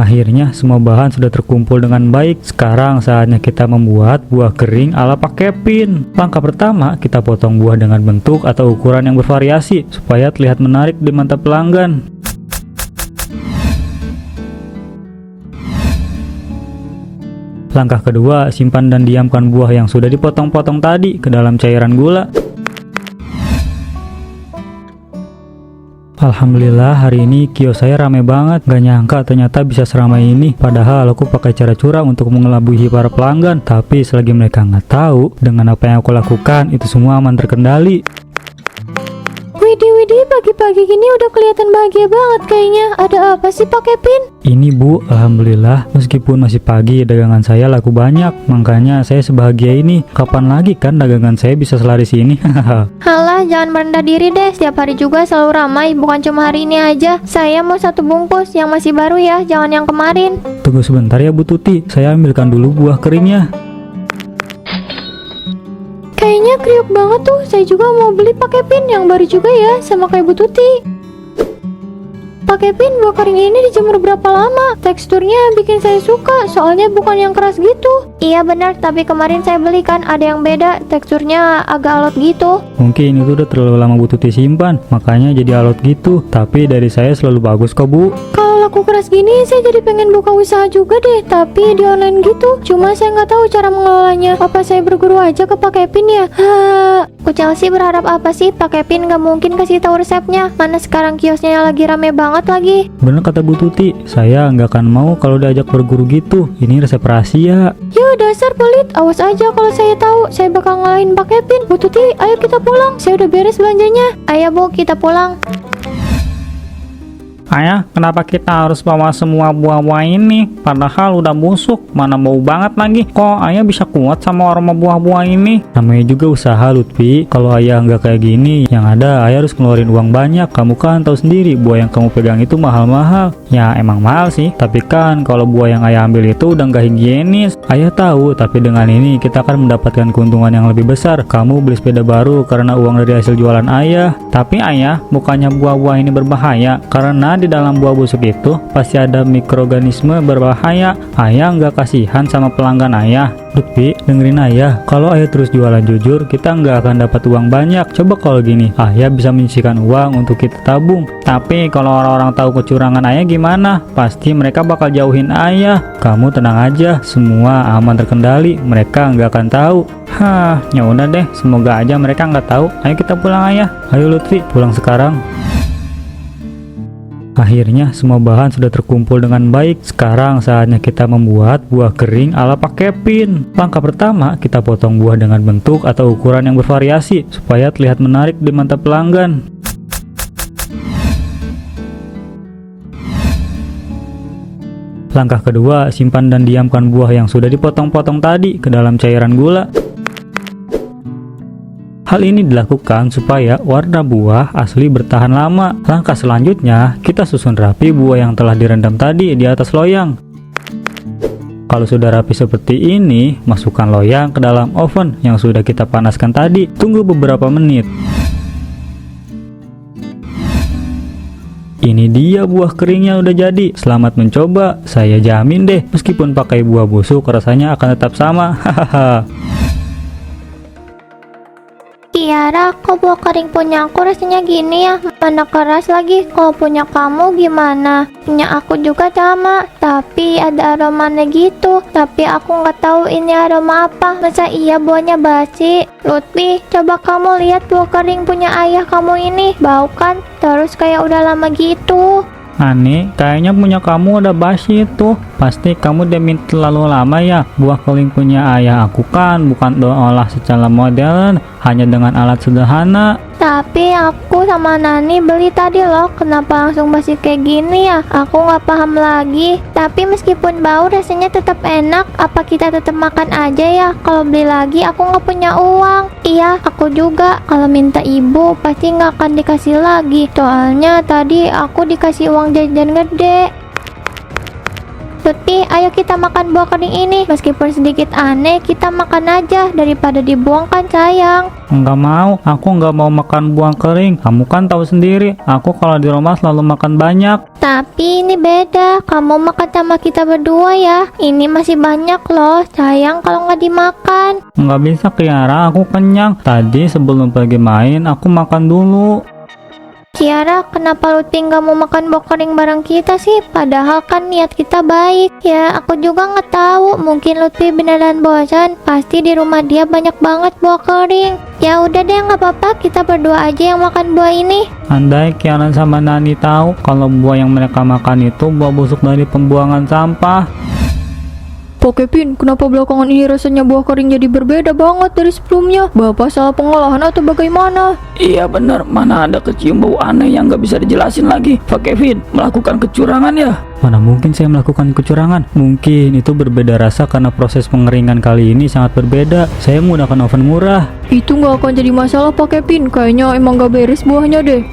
Akhirnya semua bahan sudah terkumpul dengan baik. Sekarang saatnya kita membuat buah kering ala pakai pin. Langkah pertama, kita potong buah dengan bentuk atau ukuran yang bervariasi supaya terlihat menarik di mata pelanggan. Langkah kedua, simpan dan diamkan buah yang sudah dipotong-potong tadi ke dalam cairan gula. Alhamdulillah hari ini kios saya rame banget. Gak nyangka ternyata bisa seramai ini. Padahal aku pakai cara curang untuk mengelabui para pelanggan. Tapi selagi mereka nggak tahu dengan apa yang aku lakukan, itu semua aman terkendali. Widih, pagi-pagi gini udah kelihatan bahagia banget kayaknya. Ada apa sih Pak Kevin? Ini Bu, alhamdulillah meskipun masih pagi dagangan saya laku banyak. Makanya saya sebahagia ini. Kapan lagi kan dagangan saya bisa selaris ini? Halah, jangan merendah diri deh. Setiap hari juga selalu ramai, bukan cuma hari ini aja. Saya mau 1 bungkus yang masih baru ya, jangan yang kemarin. Tunggu sebentar ya Bu Tuti, saya ambilkan dulu buah keringnya. Kayaknya kriuk banget tuh. Saya juga mau beli Pak Kevin yang baru juga ya, sama kayak Bu Tuti. Pak Kevin, buah kering ini dijemur berapa lama? Teksturnya bikin saya suka, soalnya bukan yang keras gitu. Iya benar, tapi kemarin saya beli kan ada yang beda, teksturnya agak alot gitu. Mungkin itu udah terlalu lama Bu Tuti simpan, makanya jadi alot gitu. Tapi dari saya selalu bagus kok Bu. Kalau laku keras gini, saya jadi pengen buka usaha juga deh, tapi di online gitu. Cuma saya nggak tahu cara mengelolanya. Apa saya berguru aja ke Pak Kevin ya? Ku Chelsea berharap apa sih? Pak Kevin nggak mungkin kasih tahu resepnya. Mana sekarang kiosnya lagi rame banget lagi. Bener kata Bu Tuti, saya nggak akan mau kalau diajak berguru gitu. Ini resep rahasia. Yo dasar pelit, awas aja kalau saya tahu. Saya bakal ngalahin Pak Kevin. Bu Tuti, ayo kita pulang. Saya udah beres belanjanya. Ayo Bu, kita pulang. Ayah, kenapa kita harus bawa semua buah-buah ini? Padahal udah busuk, mana bau banget lagi. Kok ayah bisa kuat sama aroma buah-buah ini? Namanya juga usaha Lutfi. Kalau ayah nggak kayak gini, yang ada ayah harus ngeluarin uang banyak. Kamu kan tahu sendiri, buah yang kamu pegang itu mahal-mahal. Ya emang mahal sih. Tapi kan kalau buah yang ayah ambil itu udah nggak higienis. Ayah tahu, tapi dengan ini kita akan mendapatkan keuntungan yang lebih besar. Kamu beli sepeda baru karena uang dari hasil jualan ayah. Tapi ayah, bukannya buah-buah ini berbahaya? Karena di dalam buah busuk itu pasti ada mikroorganisme berbahaya. Ayah nggak kasihan sama pelanggan ayah? Lutfi, dengerin ayah. Kalau ayah terus jualan jujur, kita nggak akan dapat uang banyak. Coba kalau gini, ayah bisa menyisihkan uang untuk kita tabung. Tapi kalau orang-orang tahu kecurangan ayah gimana? Pasti mereka bakal jauhin ayah. Kamu tenang aja, semua aman terkendali. Mereka nggak akan tahu. Ya udah deh, semoga aja mereka nggak tahu. Ayo kita pulang ayah. Ayo Lutfi, pulang sekarang. Akhirnya semua bahan sudah terkumpul dengan baik. Sekarang saatnya kita membuat buah kering ala pakai pin. Langkah pertama, kita potong buah dengan bentuk atau ukuran yang bervariasi supaya terlihat menarik di mata pelanggan. Langkah kedua, simpan dan diamkan buah yang sudah dipotong-potong tadi ke dalam cairan gula. Hal ini dilakukan supaya warna buah asli bertahan lama. Langkah selanjutnya, kita susun rapi buah yang telah direndam tadi di atas loyang. Kalau sudah rapi seperti ini, masukkan loyang ke dalam oven yang sudah kita panaskan tadi. Tunggu beberapa menit. Ini dia buah keringnya udah jadi. Selamat mencoba. Saya jamin deh, meskipun pakai buah busuk rasanya akan tetap sama. Hahaha. Tiara, kok buah kering punya aku rasanya gini ya? Mana keras lagi? Kalau punya kamu gimana? Punya aku juga sama, tapi ada aromanya gitu. Tapi aku nggak tahu ini aroma apa. Masa iya buahnya basi? Lutfi, coba kamu lihat buah kering punya ayah kamu ini. Bau kan? Terus kayak udah lama gitu. Ani, kayaknya punya kamu udah basi itu. Pasti kamu diamin terlalu lama ya. Buah kering punya ayah aku kan bukan diolah secara modern, hanya dengan alat sederhana. Tapi aku sama Nani beli tadi loh. Kenapa langsung basi kayak gini ya? Aku nggak paham lagi. Tapi meskipun bau rasanya tetap enak. Apa kita tetap makan aja ya? Kalau beli lagi aku nggak punya uang. Iya, aku juga. Kalau minta ibu pasti nggak akan dikasih lagi. Soalnya tadi aku dikasih uang jajan gede. Tuti, ayo kita makan buah kering ini. Meskipun sedikit aneh, kita makan aja daripada dibuang kan sayang. Enggak mau, aku enggak mau makan buah kering. Kamu kan tahu sendiri, aku kalau di rumah selalu makan banyak. Tapi ini beda, kamu makan sama kita berdua ya. Ini masih banyak loh, sayang kalau nggak dimakan. Nggak bisa Kiara, aku kenyang. Tadi sebelum pergi main, aku makan dulu. Kiara, kenapa Lutfi nggak mau makan buah kering bareng kita sih? Padahal kan niat kita baik. Ya, aku juga nggak tahu. Mungkin Lutfi beneran bosan. Pasti di rumah dia banyak banget buah kering. Ya udah deh, nggak apa-apa. Kita berdua aja yang makan buah ini. Andai Kiara sama Nani tahu kalau buah yang mereka makan itu buah busuk dari pembuangan sampah. Pak Kevin, kenapa belakangan ini rasanya buah kering jadi berbeda banget dari sebelumnya? Bapak salah pengolahan atau bagaimana? Iya benar, mana ada kecium bau aneh yang nggak bisa dijelasin lagi. Pak Kevin melakukan kecurangan ya? Mana mungkin saya melakukan kecurangan? Mungkin itu berbeda rasa karena proses pengeringan kali ini sangat berbeda. Saya menggunakan oven murah. Itu nggak akan jadi masalah Pak Kevin, kayaknya emang nggak beres buahnya deh.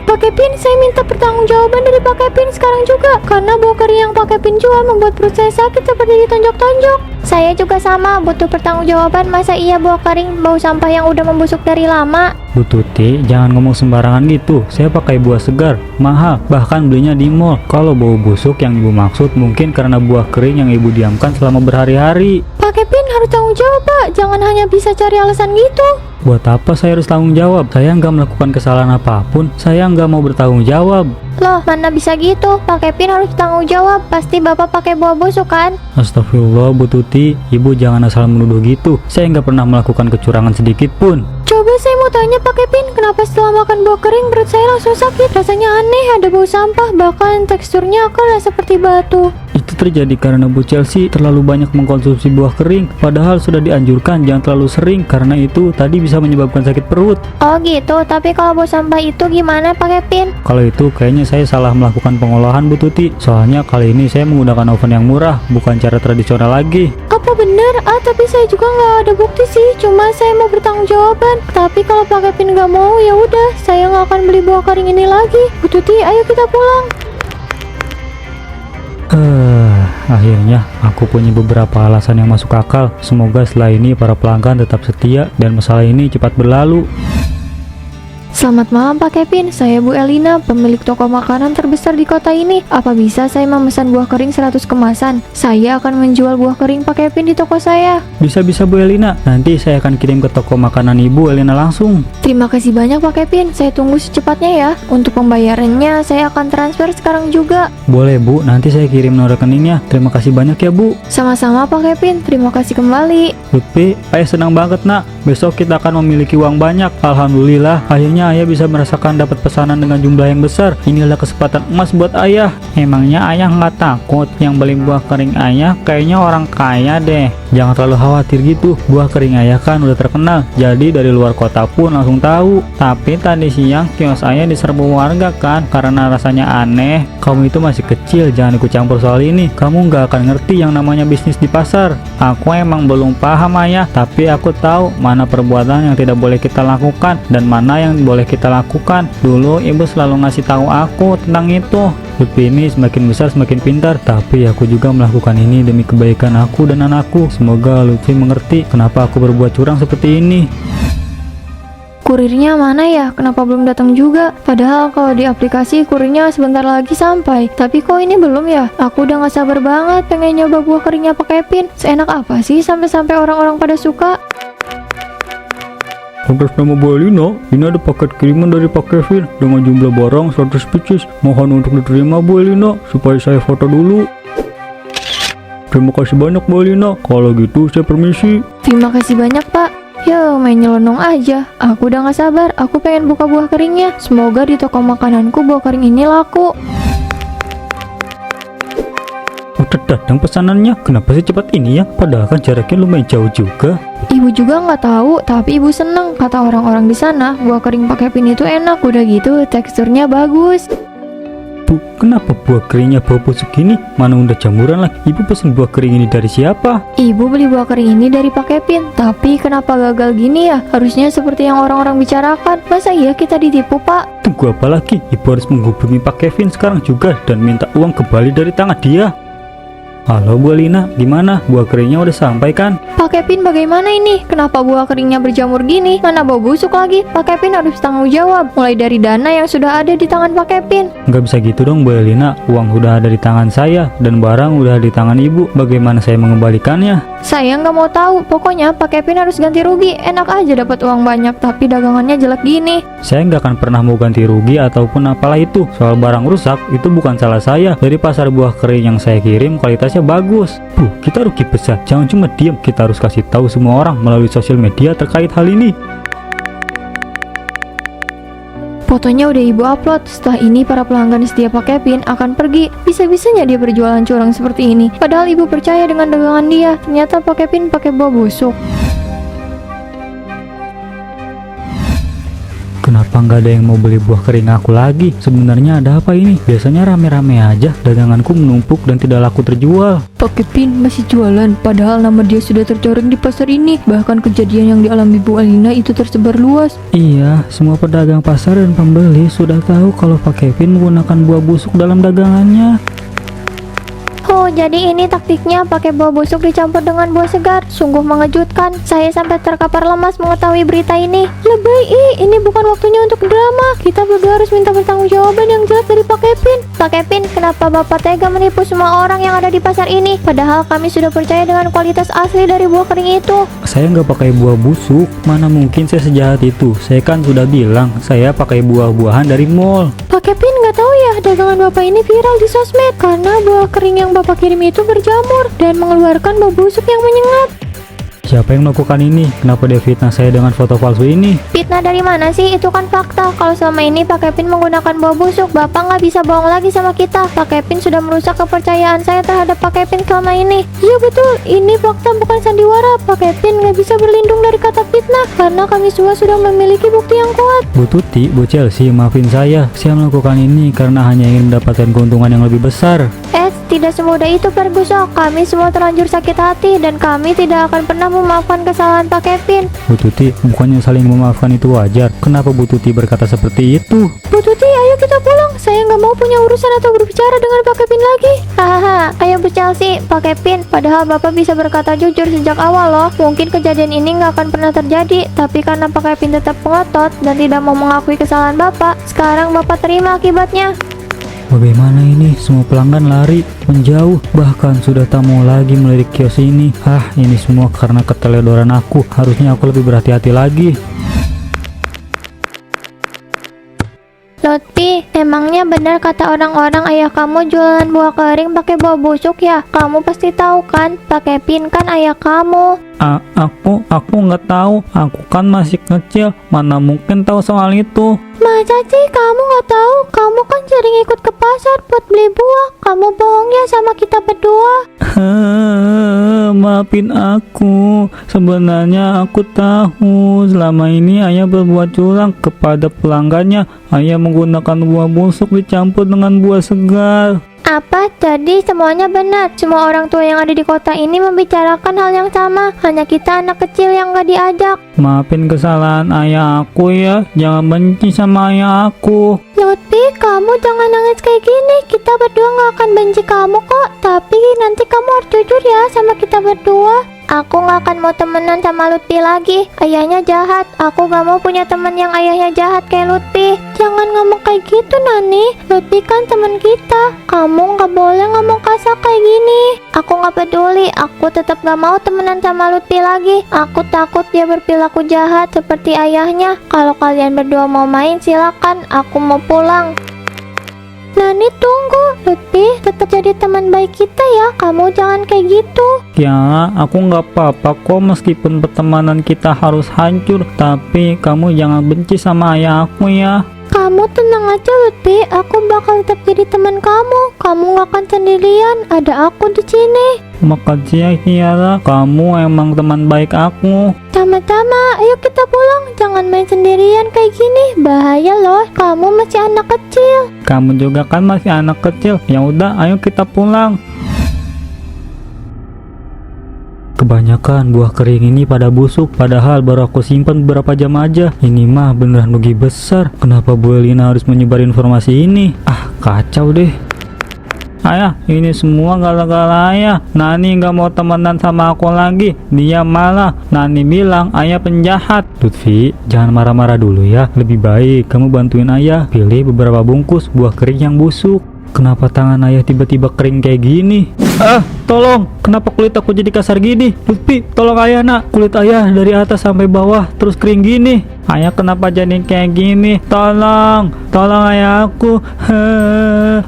Pak Kevin, saya minta pertanggungjawaban dari Pak Kevin sekarang juga. Karena buah kering yang Pak Kevin jual membuat perut saya sakit seperti ditonjok-tonjok. Saya juga sama, butuh pertanggungjawaban. Masa iya buah kering bau sampah yang udah membusuk dari lama? Bu Tuti, jangan ngomong sembarangan gitu. Saya pakai buah segar, mahal, bahkan belinya di mall. Kalau bau busuk yang ibu maksud mungkin karena buah kering yang ibu diamkan selama berhari-hari. Pak Kevin harus tanggung jawab, Pak. Jangan hanya bisa cari alasan gitu. Buat apa saya harus tanggung jawab? Saya nggak melakukan kesalahan apapun. Saya nggak mau bertanggung jawab. Loh, mana bisa gitu? Pak Kevin harus tanggung jawab. Pasti Bapak pakai buah busuk kan? Astagfirullah Bu Tuti, ibu jangan asal menuduh gitu. Saya nggak pernah melakukan kecurangan sedikit pun. Coba saya mau tanya Pak Kevin, kenapa setelah makan buah kering perut saya langsung sakit? Rasanya aneh, ada bau sampah, bahkan teksturnya keras seperti batu. Itu terjadi karena Bu Chelsea terlalu banyak mengkonsumsi buah kering. Padahal sudah dianjurkan jangan terlalu sering karena itu tadi bisa menyebabkan sakit perut. Oh gitu, tapi kalau bau sampah itu gimana Pak Kevin? Kalau itu kayaknya saya salah melakukan pengolahan Bu Tuti. Soalnya kali ini saya menggunakan oven yang murah, bukan cara tradisional lagi. Apa bener? Tapi saya juga nggak ada bukti sih. Cuma saya mau bertanggung jawaban. Tapi kalau Pak Kevin nggak mau, ya udah, saya nggak akan beli buah kering ini lagi. Bu Tuti, ayo kita pulang. Akhirnya aku punya beberapa alasan yang masuk akal. Semoga setelah ini para pelanggan tetap setia dan masalah ini cepat berlalu. Selamat malam Pak Kevin, saya Bu Elina, pemilik toko makanan terbesar di kota ini. Apa bisa saya memesan buah kering 100 kemasan? Saya akan menjual buah kering Pak Kevin di toko saya. Bisa-bisa Bu Elina, nanti saya akan kirim ke toko makanan Ibu Elina langsung. Terima kasih banyak Pak Kevin, saya tunggu secepatnya ya. Untuk pembayarannya saya akan transfer sekarang juga. Boleh Bu, nanti saya kirim nomor rekeningnya. Terima kasih banyak ya Bu. Sama-sama Pak Kevin, terima kasih kembali. Lutfi, ayah senang banget nak. Besok kita akan memiliki uang banyak. Alhamdulillah, akhirnya ayah bisa merasakan dapat pesanan dengan jumlah yang besar. Inilah kesempatan emas buat ayah. Emangnya ayah nggak takut yang beli buah kering ayah kayaknya orang kaya deh. Jangan terlalu khawatir gitu. Buah kering ayah kan udah terkenal. Jadi dari luar kota pun langsung tahu. Tapi tadi siang kios ayah diserbu warga kan karena rasanya aneh. Kamu itu masih kecil, jangan ikut campur soal ini. Kamu nggak akan ngerti yang namanya bisnis di pasar. Aku emang belum paham ayah, tapi aku tahu mana perbuatan yang tidak boleh kita lakukan dan mana yang boleh kita lakukan. Dulu ibu selalu ngasih tahu aku tentang itu. Lutfi ini semakin besar semakin pintar, tapi aku juga melakukan ini demi kebaikan aku dan anakku. Semoga Lutfi mengerti kenapa aku berbuat curang seperti ini. Kurirnya mana ya? Kenapa belum datang juga? Padahal kalau di aplikasi kurirnya sebentar lagi sampai. Tapi kok ini belum ya? Aku udah gak sabar banget pengen nyoba buah keringnya Pak Kevin. Seenak apa sih sampai-sampai orang-orang pada suka? Atas nama Bu Elina, ini ada paket kiriman dari Pak Kevin dengan jumlah barang 100 pieces. Mohon untuk diterima Bu Elina, supaya saya foto dulu. Terima kasih banyak Bu Elina. Kalau gitu saya permisi. Terima kasih banyak Pak. Yo, main nyelonong aja. Aku udah gak sabar, aku pengen buka buah keringnya. Semoga di toko makananku buah kering ini laku. Udah datang pesanannya, kenapa sih cepat ini ya? Padahal kan jaraknya lumayan jauh juga. Ibu juga nggak tahu, tapi ibu seneng. Kata orang-orang di sana, buah kering Pak Kevin itu enak. Udah gitu, teksturnya bagus. Bu, kenapa buah keringnya bau busuk gini? Mana udah jamuran lagi? Ibu pesen buah kering ini dari siapa? Ibu beli buah kering ini dari Pak Kevin. Tapi kenapa gagal gini ya? Harusnya seperti yang orang-orang bicarakan. Masa iya kita ditipu Pak? Tunggu apa lagi? Ibu harus menghubungi Pak Kevin sekarang juga dan minta uang kembali dari tangan dia. Halo Bu Lina, gimana? Buah keringnya udah sampai kan? Pak Kevin, bagaimana ini? Kenapa buah keringnya berjamur gini? Mana bau busuk lagi? Pak Kevin harus tanggung jawab, mulai dari dana yang sudah ada di tangan Pak Kevin. Nggak bisa gitu dong Bu Lina, uang udah ada di tangan saya dan barang udah di tangan ibu. Bagaimana saya mengembalikannya? Saya nggak mau tahu, pokoknya Pak Kevin harus ganti rugi. Enak aja dapat uang banyak, tapi dagangannya jelek gini. Saya nggak akan pernah mau ganti rugi ataupun apalah itu. Soal barang rusak, itu bukan salah saya. Dari pasar buah kering yang saya kirim, kualitasnya bagus. Kita rugi besar. Jangan cuma diam, kita harus kasih tahu semua orang melalui sosial media terkait hal ini. Fotonya udah ibu upload. Setelah ini para pelanggan setia Pak Kevin akan pergi. Bisa-bisanya dia berjualan curang seperti ini. Padahal ibu percaya dengan dagangan dia. Ternyata Pak Kevin pakai buah busuk. Kenapa nggak ada yang mau beli buah kering aku lagi? Sebenarnya ada apa ini? Biasanya rame-rame aja, daganganku menumpuk dan tidak laku terjual. Pak Kevin masih jualan, padahal nama dia sudah tercoreng di pasar ini. Bahkan kejadian yang dialami Bu Alina itu tersebar luas. Iya, semua pedagang pasar dan pembeli sudah tahu kalau Pak Kevin menggunakan buah busuk dalam dagangannya. Oh, jadi ini taktiknya pakai buah busuk dicampur dengan buah segar. Sungguh mengejutkan. Saya sampai terkapar lemas mengetahui berita ini. Lebay, ini bukan waktunya untuk drama. Kita berdua harus minta pertanggungjawaban yang jelas dari Pak Kevin. Pak Kevin, kenapa Bapak tega menipu semua orang yang ada di pasar ini? Padahal kami sudah percaya dengan kualitas asli dari buah kering itu. Saya nggak pakai buah busuk, mana mungkin saya sejahat itu. Saya kan sudah bilang, saya pakai buah-buahan dari mall. Pak Kevin nggak tahu ya, dagangan Bapak ini viral di sosmed karena buah kering yang Bapak kirim itu berjamur dan mengeluarkan bau busuk yang menyengat. Siapa yang melakukan ini? Kenapa dia fitnah saya dengan foto palsu ini? Fitnah dari mana sih? Itu kan fakta. Kalau selama ini Pak Kevin menggunakan buah busuk, Bapak nggak bisa bohong lagi sama kita. Pak Kevin sudah merusak kepercayaan saya terhadap Pak Kevin selama ini. Iya betul, ini fakta bukan sandiwara. Pak Kevin nggak bisa berlindung dari kata fitnah karena kami semua sudah memiliki bukti yang kuat. Bu Tuti, Bu Chelsea, maafin saya. Saya melakukan ini karena hanya ingin mendapatkan keuntungan yang lebih besar. Tidak semudah itu Ferguson. Kami semua terlanjur sakit hati dan kami tidak akan pernah memaafkan kesalahan Pak Kevin. Bu Tuti, bukannya saling memaafkan itu wajar? Kenapa Bu Tuti berkata seperti itu? Bu Tuti, ayo kita pulang. Saya nggak mau punya urusan atau berbicara dengan Pak Kevin lagi. Hahaha, ayo Bu Chelsea, Pak Kevin. Padahal Bapak bisa berkata jujur sejak awal loh. Mungkin kejadian ini nggak akan pernah terjadi, tapi karena Pak Kevin tetap ngotot dan tidak mau mengakui kesalahan Bapak, sekarang Bapak terima akibatnya. Bagaimana ini? Semua pelanggan lari, menjauh, bahkan sudah tak mau lagi melirik kios ini. Ini semua karena keteledoran aku. Harusnya aku lebih berhati-hati lagi. Lutfi, emangnya benar kata orang-orang ayah kamu jualan buah kering pakai buah busuk ya? Kamu pasti tahu kan, Pak Kevin kan ayah kamu. Aku nggak tahu. Aku kan masih kecil. Mana mungkin tahu soal itu? Masa sih kamu nggak tahu? Kamu kan sering ikut ke pasar buat beli buah. Kamu bohong ya sama kita berdua. Maafin aku. Sebenarnya aku tahu selama ini ayah berbuat curang kepada pelanggannya. Ayah menggunakan buah busuk dicampur dengan buah segar. Apa? Jadi semuanya benar. Semua orang tua yang ada di kota ini membicarakan hal yang sama. Hanya kita anak kecil yang gak diajak. Maafin kesalahan ayah aku ya. Jangan benci sama ayah aku. Lutfi, kamu jangan nangis kayak gini. Kita berdua gak akan benci kamu kok. Tapi nanti kamu harus jujur ya sama kita berdua. Aku gak akan mau temenan sama Lutfi lagi. Ayahnya jahat. Aku gak mau punya teman yang ayahnya jahat kayak Lutfi. Jangan ngomong kayak gitu, Nani. Lutfi kan teman kita. Kamu gak boleh ngomong kasar kayak gini. Aku gak peduli. Aku tetap gak mau temenan sama Lutfi lagi. Aku takut dia berperilaku jahat seperti ayahnya. Kalau kalian berdua mau main, silakan. Aku mau pulang. Nani, tunggu. Lutfi, tetap jadi teman baik kita ya. Kamu jangan kayak gitu. Ya, aku nggak apa-apa kok meskipun pertemanan kita harus hancur. Tapi kamu jangan benci sama ayah aku ya. Kamu tenang aja Lutfi. Aku bakal tetap jadi teman kamu. Kamu gak akan sendirian. Ada aku di sini. Makasih ya Kiara. Kamu emang teman baik aku. Sama-sama, ayo kita pulang. Jangan main sendirian kayak gini. Bahaya loh. Kamu masih anak kecil. Kamu juga kan masih anak kecil. Ya udah, ayo kita pulang. Kebanyakan buah kering ini pada busuk, padahal baru aku simpan beberapa jam aja. Ini mah beneran rugi besar. Kenapa Bu Elina harus menyebar informasi ini? Kacau deh. Ayah, ini semua gara-gara ayah. Nani nggak mau temenan sama aku lagi. Dia malah Nani bilang ayah penjahat. Lutfi, jangan marah-marah dulu ya. Lebih baik kamu bantuin ayah pilih beberapa bungkus buah kering yang busuk. Kenapa tangan ayah tiba-tiba kering kayak gini? Tolong, kenapa kulit aku jadi kasar gini? Lutfi, tolong ayah nak. Kulit ayah dari atas sampai bawah terus kering gini. Ayah kenapa jadi kayak gini? Tolong ayah aku.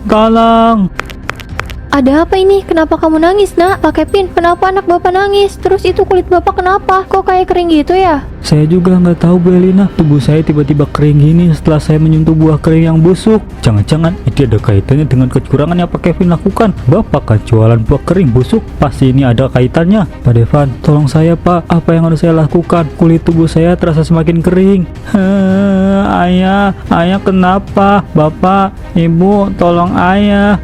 Tolong. Ada apa ini? Kenapa kamu nangis, nak? Pak Kevin, kenapa anak bapak nangis? Terus itu kulit bapak kenapa? Kok kayak kering gitu ya? Saya juga nggak tahu Bu Elina, tubuh saya tiba-tiba kering gini setelah saya menyentuh buah kering yang busuk. Jangan-jangan itu ada kaitannya dengan kecurangan yang Pak Kevin lakukan. Bapak kan jualan buah kering busuk, pasti ini ada kaitannya. Pak Devan, tolong saya Pak, apa yang harus saya lakukan? Kulit tubuh saya terasa semakin kering. Ayah kenapa? Bapak, ibu, tolong ayah.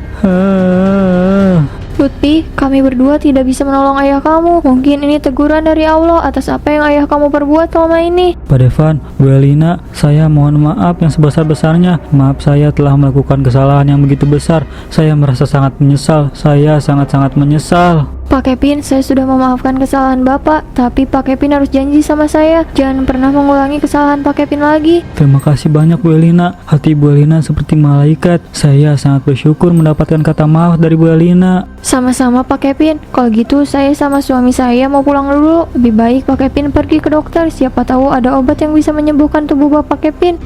Lutfi, kami berdua tidak bisa menolong ayah kamu. Mungkin ini teguran dari Allah atas apa yang ayah kamu perbuat selama ini. Pak Devan, Bu Elina, saya mohon maaf yang sebesar-besarnya. Maaf saya telah melakukan kesalahan yang begitu besar. Saya merasa sangat menyesal. Saya sangat-sangat menyesal. Pak Kevin, saya sudah memaafkan kesalahan Bapak, tapi Pak Kevin harus janji sama saya, jangan pernah mengulangi kesalahan Pak Kevin lagi. Terima kasih banyak Bu Elina. Hati Bu Elina seperti malaikat. Saya sangat bersyukur mendapatkan kata maaf dari Bu Elina. Sama-sama Pak Kevin. Kalau gitu saya sama suami saya mau pulang dulu. Lebih baik Pak Kevin pergi ke dokter. Siapa tahu ada obat yang bisa menyembuhkan tubuh Bapak Kevin.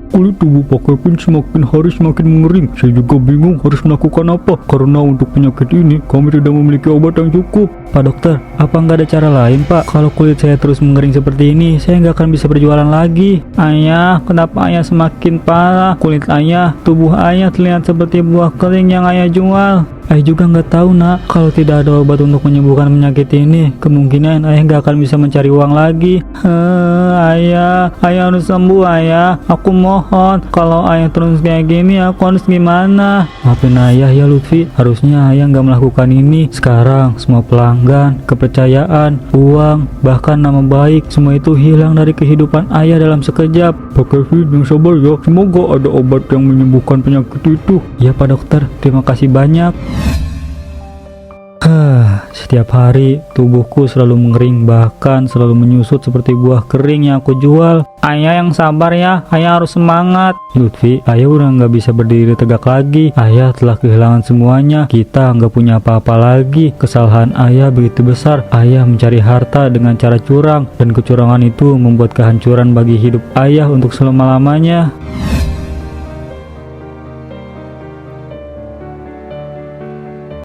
Kulit tubuh Pak Kevin semakin hari semakin mengering. Saya juga bingung harus melakukan apa, karena untuk penyakit ini kami tidak memiliki obat yang cukup. Pak dokter, apa nggak ada cara lain Pak? Kalau kulit saya terus mengering seperti ini, saya nggak akan bisa berjualan lagi. Ayah, kenapa ayah semakin parah? Kulit ayah, tubuh ayah terlihat seperti buah kering yang ayah jual. Ayah juga nggak tahu nak, kalau tidak ada obat untuk menyembuhkan penyakit ini, kemungkinan ayah nggak akan bisa mencari uang lagi. Ayah harus sembuh ayah. Aku mohon, kalau ayah terus kayak gini, aku harus gimana? Maafin ayah ya Lutfi, harusnya ayah nggak melakukan ini. Sekarang semua pelanggan, kepercayaan, uang, bahkan nama baik, semua itu hilang dari kehidupan ayah dalam sekejap. Pak Kevin yang sabar ya, semoga ada obat yang menyembuhkan penyakit itu. Ya Pak dokter, terima kasih banyak. Setiap hari tubuhku selalu mengering, bahkan selalu menyusut seperti buah kering yang aku jual. Ayah yang sabar ya, ayah harus semangat. Lutfi, ayah udah nggak bisa berdiri tegak lagi. Ayah telah kehilangan semuanya. Kita nggak punya apa-apa lagi. Kesalahan ayah begitu besar. Ayah mencari harta dengan cara curang, dan kecurangan itu membuat kehancuran bagi hidup ayah untuk selama-lamanya.